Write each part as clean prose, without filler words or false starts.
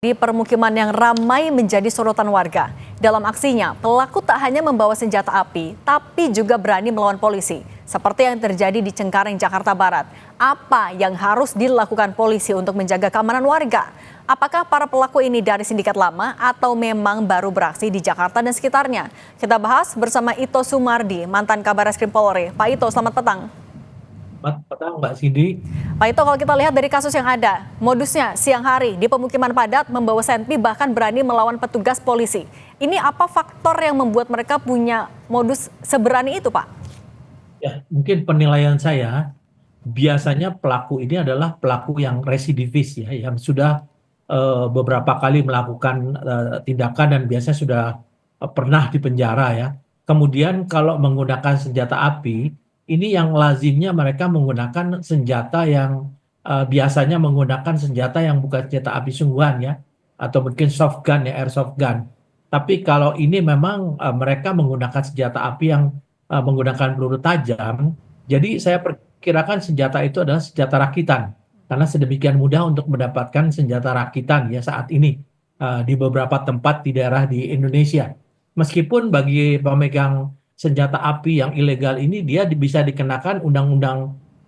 Di permukiman yang ramai menjadi sorotan warga. Dalam aksinya, pelaku tak hanya membawa senjata api, tapi juga berani melawan polisi. Seperti yang terjadi di Cengkareng, Jakarta Barat. Apa yang harus dilakukan polisi untuk menjaga keamanan warga? Apakah para pelaku ini dari sindikat lama atau memang baru beraksi di Jakarta dan sekitarnya? Kita bahas bersama Ito Sumardi, mantan Kabareskrim Polri. Pak Ito, selamat petang. Selamat petang, Mbak Cindy. Pak Ito, kalau kita lihat dari kasus yang ada, modusnya siang hari di pemukiman padat membawa senpi bahkan berani melawan petugas polisi. Ini apa faktor yang membuat mereka punya modus seberani itu, Pak? Ya, mungkin penilaian saya, biasanya pelaku ini adalah pelaku yang residivis ya, yang sudah beberapa kali melakukan tindakan dan biasanya sudah pernah di penjara ya. Kemudian kalau menggunakan senjata api, ini yang lazimnya mereka menggunakan senjata yang biasanya menggunakan senjata yang bukan senjata api sungguhan ya, atau mungkin soft gun ya, airsoft gun. Tapi kalau ini memang mereka menggunakan senjata api yang menggunakan peluru tajam, jadi saya perkirakan senjata itu adalah senjata rakitan. Karena sedemikian mudah untuk mendapatkan senjata rakitan ya saat ini di beberapa tempat di daerah di Indonesia. Meskipun bagi pemegang senjata api yang ilegal ini dia bisa dikenakan Undang-Undang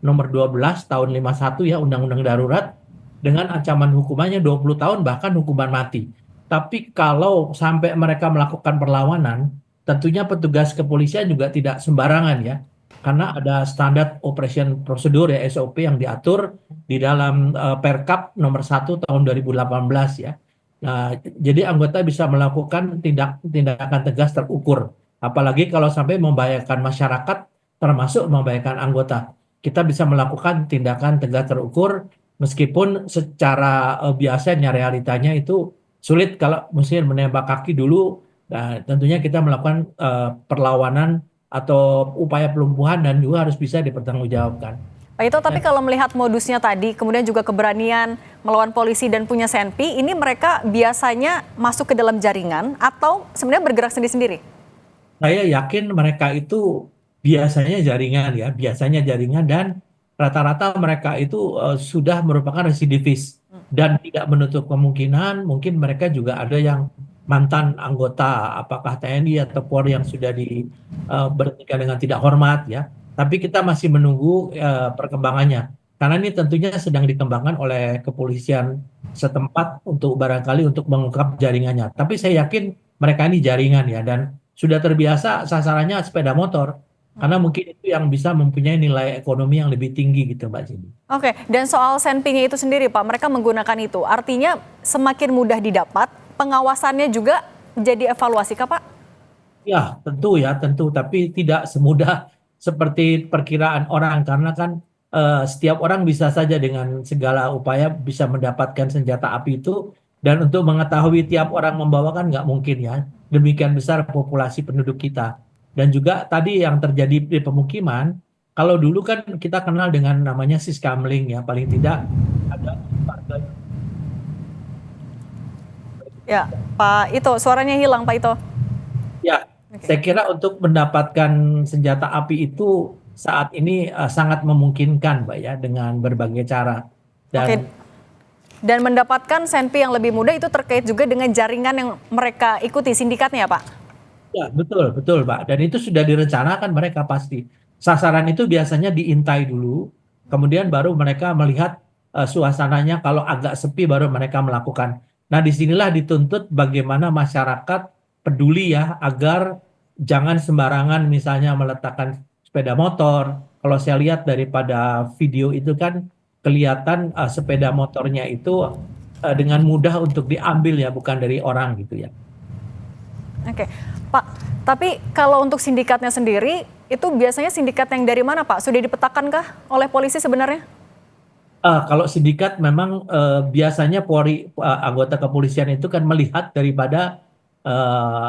Nomor 12 Tahun 51 ya, Undang-Undang Darurat dengan ancaman hukumannya 20 tahun bahkan hukuman mati. Tapi kalau sampai mereka melakukan perlawanan, tentunya petugas kepolisian juga tidak sembarangan ya. Karena ada standar operation prosedur ya, SOP yang diatur di dalam Perkap nomor 1 tahun 2018 ya. Nah, jadi anggota bisa melakukan tindakan tegas terukur. Apalagi kalau sampai membahayakan masyarakat, termasuk membahayakan anggota. Kita bisa melakukan tindakan tegas terukur, meskipun secara biasanya realitanya itu sulit kalau mesti menembak kaki dulu. Nah, tentunya kita melakukan perlawanan atau upaya pelumpuhan dan juga harus bisa dipertanggungjawabkan. Pak Ito, tapi kalau melihat modusnya tadi, kemudian juga keberanian melawan polisi dan punya senpi, ini mereka biasanya masuk ke dalam jaringan atau sebenarnya bergerak sendiri-sendiri? Saya yakin mereka itu biasanya jaringan dan rata-rata mereka itu sudah merupakan residivis dan tidak menutup kemungkinan mungkin mereka juga ada yang mantan anggota apakah TNI atau Polri yang sudah diberhentikan dengan tidak hormat ya. Tapi kita masih menunggu perkembangannya karena ini tentunya sedang dikembangkan oleh kepolisian setempat untuk barangkali untuk mengungkap jaringannya. Tapi saya yakin mereka ini jaringan ya dan sudah terbiasa sasarannya sepeda motor. Karena mungkin itu yang bisa mempunyai nilai ekonomi yang lebih tinggi gitu Mbak Cindy. Oke, dan soal senpinya itu sendiri Pak, mereka menggunakan itu. Artinya semakin mudah didapat, pengawasannya juga jadi evaluasi kah Pak? Ya, tentu. Tapi tidak semudah seperti perkiraan orang. Karena kan setiap orang bisa saja dengan segala upaya bisa mendapatkan senjata api itu. Dan untuk mengetahui tiap orang membawa kan nggak mungkin ya. Demikian besar populasi penduduk kita. Dan juga tadi yang terjadi di pemukiman, kalau dulu kan kita kenal dengan namanya siskamling ya, paling tidak ada warga. Ya, Pak Ito, suaranya hilang Pak Ito. Ya, saya kira untuk mendapatkan senjata api itu saat ini sangat memungkinkan, Mbak ya, dengan berbagai cara. Oke, Dan dan mendapatkan senpi yang lebih mudah itu terkait juga dengan jaringan yang mereka ikuti, sindikatnya Pak? ya betul, Pak. Dan itu sudah direncanakan mereka pasti. Sasaran itu biasanya diintai dulu, kemudian baru mereka melihat suasananya kalau agak sepi baru mereka melakukan. Nah, disinilah dituntut bagaimana masyarakat peduli ya agar jangan sembarangan misalnya meletakkan sepeda motor. Kalau saya lihat daripada video itu kan kelihatan sepeda motornya itu dengan mudah untuk diambil ya, bukan dari orang gitu ya. Oke, Pak, tapi kalau untuk sindikatnya sendiri, itu biasanya sindikat yang dari mana Pak? Sudah dipetakankah oleh polisi sebenarnya? Kalau sindikat memang biasanya Polri, anggota kepolisian itu kan melihat daripada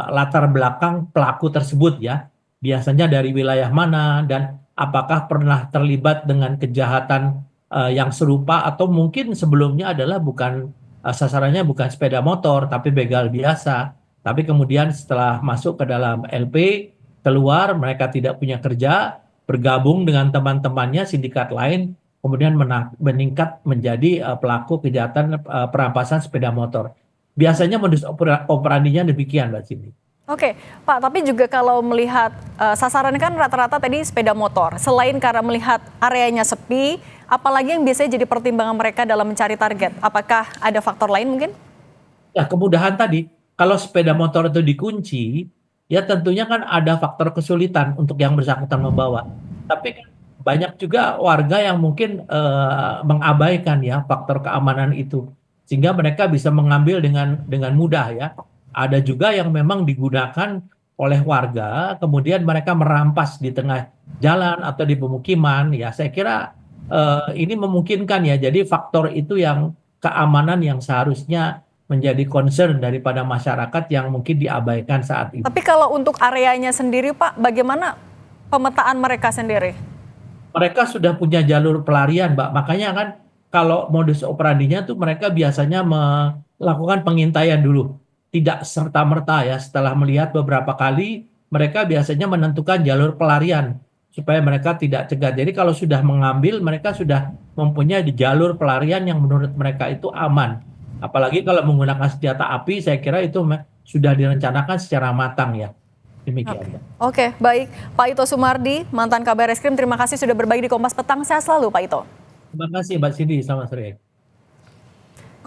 latar belakang pelaku tersebut ya. Biasanya dari wilayah mana dan apakah pernah terlibat dengan kejahatan yang serupa atau mungkin sebelumnya adalah bukan sasarannya bukan sepeda motor tapi begal biasa. Tapi kemudian setelah masuk ke dalam LP, keluar mereka tidak punya kerja, bergabung dengan teman-temannya sindikat lain kemudian meningkat menjadi pelaku kejahatan perampasan sepeda motor. biasanya modus operandinya demikian, Mbak Cindy. Oke, Pak, tapi juga kalau melihat sasaran kan rata-rata tadi sepeda motor. Selain karena melihat areanya sepi, apalagi yang biasanya jadi pertimbangan mereka dalam mencari target? Apakah ada faktor lain mungkin? Ya, kemudahan tadi, kalau sepeda motor itu dikunci, ya tentunya kan ada faktor kesulitan untuk yang bersangkutan membawa. Tapi kan banyak juga warga yang mungkin mengabaikan ya faktor keamanan itu, sehingga mereka bisa mengambil dengan mudah ya. Ada juga yang memang digunakan oleh warga, kemudian mereka merampas di tengah jalan atau di pemukiman. Ya, saya kira ini memungkinkan ya. Jadi faktor itu yang keamanan yang seharusnya menjadi concern daripada masyarakat yang mungkin diabaikan saat ini. Tapi kalau untuk areanya sendiri, Pak, bagaimana pemetaan mereka sendiri? Mereka sudah punya jalur pelarian, Mbak. Makanya kan kalau modus operandinya tuh mereka biasanya melakukan pengintaian dulu. Tidak serta-merta ya, setelah melihat beberapa kali, mereka biasanya menentukan jalur pelarian supaya mereka tidak cegat. Jadi kalau sudah mengambil, mereka sudah mempunyai jalur pelarian yang menurut mereka itu aman. Apalagi kalau menggunakan senjata api, saya kira itu sudah direncanakan secara matang ya. Demikian, Oke, Mbak. Oke, baik. Pak Ito Sumardi, mantan Kabar Eskrim, terima kasih sudah berbagi di Kompas Petang. Sehat selalu, Pak Ito. Terima kasih Mbak Cindy, selamat sore.